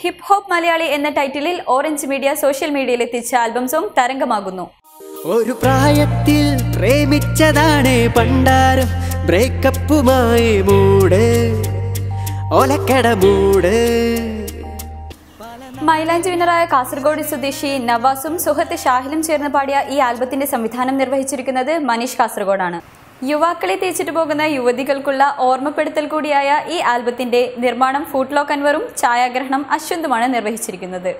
Hip hop Malayali എന്ന ടൈറ്റിലിൽ orange media social മീഡിയയിൽ എത്തിച്ച ആൽബം സോങ് തരംഗമാകുന്നു. ഒരു പ്രായത്തിൽ പ്രേമിച്ചതാണ് പണ്ടാരം, ബ്രേക്കപ്പുമായി മൂട് ഒലക്കട മൂട്. മൈലാഞ്ചി വിന്നറായ കാസർഗോഡ് സ്വദേശി നവാസും സുഹൃത്ത് ഷാഹിലും ചേർന്ന് പാടിയ ഈ ആൽബത്തിന്റെ സംവിധാനം നിർവഹിച്ചിരിക്കുന്നത് മനീഷ് കാസർഗോഡാണ്. യുവാക്കളെ തേച്ചിട്ട് പോകുന്ന യുവതികൾക്കുള്ള ഓർമ്മപ്പെടുത്തൽ കൂടിയായ ഈ ആൽബത്തിന്റെ നിർമ്മാണം ഫൂട്ട്ലോക്ക് അൻവറും ഛായാഗ്രഹണം അശ്വന്തുമാണ് നിർവഹിച്ചിരിക്കുന്നത്.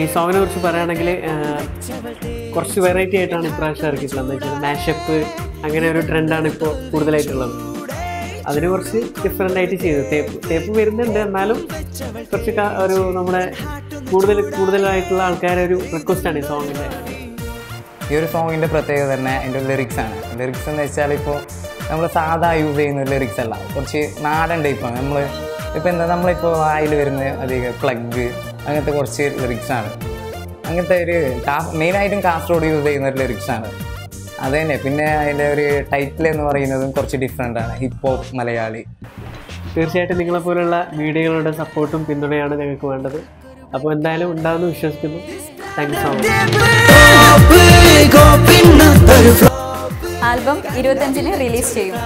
ഈ സോങ്ങിനെ കുറിച്ച് പറയുകയാണെങ്കിൽ കുറച്ച് വെറൈറ്റി ആയിട്ടാണ് ഇപ്രാവശ്യം ഇറക്കിയിട്ടുള്ളത്. മാഷപ്പ് അങ്ങനെ ഒരു ട്രെൻഡാണ് ഇപ്പോൾ കൂടുതലായിട്ടുള്ളത്. അതിന് കുറച്ച് ഡിഫറെൻ്റ് ആയിട്ട് ചെയ്തു. തേപ്പ് വരുന്നുണ്ട്, എന്നാലും കുറച്ച് ഒരു നമ്മുടെ കൂടുതലായിട്ടുള്ള ആൾക്കാരെ ഒരു റിക്വസ്റ്റാണ് ഈ സോങ്ങിൻ്റെ. ഈ ഒരു സോങ്ങിൻ്റെ പ്രത്യേകത തന്നെ അതിൻ്റെ ലിറിക്സാണ്. ലിറിക്സ് എന്ന് വെച്ചാൽ ഇപ്പോൾ നമ്മൾ സാധാ യൂസ് ചെയ്യുന്ന ലിറിക്സ് അല്ല, കുറച്ച് നാടൻ ടൈപ്പാണ്. ഇപ്പോൾ നമ്മളിപ്പോൾ വായിൽ വരുന്ന അധികം പ്ലഗ് അങ്ങനത്തെ കുറച്ച് ലിറിക്സാണ്. അങ്ങനത്തെ ഒരു മെയിനായിട്ടും കാസർഗോഡ് യൂസ് ചെയ്യുന്ന ഒരു ലിറിക്സാണ് അത് തന്നെ. പിന്നെ അതിൻ്റെ ഒരു ടൈറ്റിൽ എന്ന് പറയുന്നതും കുറച്ച് ഡിഫറെൻ്റ് ആണ്, ഹിപ്പ് ഹോപ്പ് മലയാളി. തീർച്ചയായിട്ടും നിങ്ങളെപ്പോലുള്ള മീഡിയകളുടെ സപ്പോർട്ടും പിന്തുണയാണ് ഞങ്ങൾക്ക് വേണ്ടത്. അപ്പോൾ എന്തായാലും ഉണ്ടാകുമെന്ന് വിശ്വസിക്കുന്നു. Thank you so much. Album 25-ന് റിലീസ് ചെയ്യും.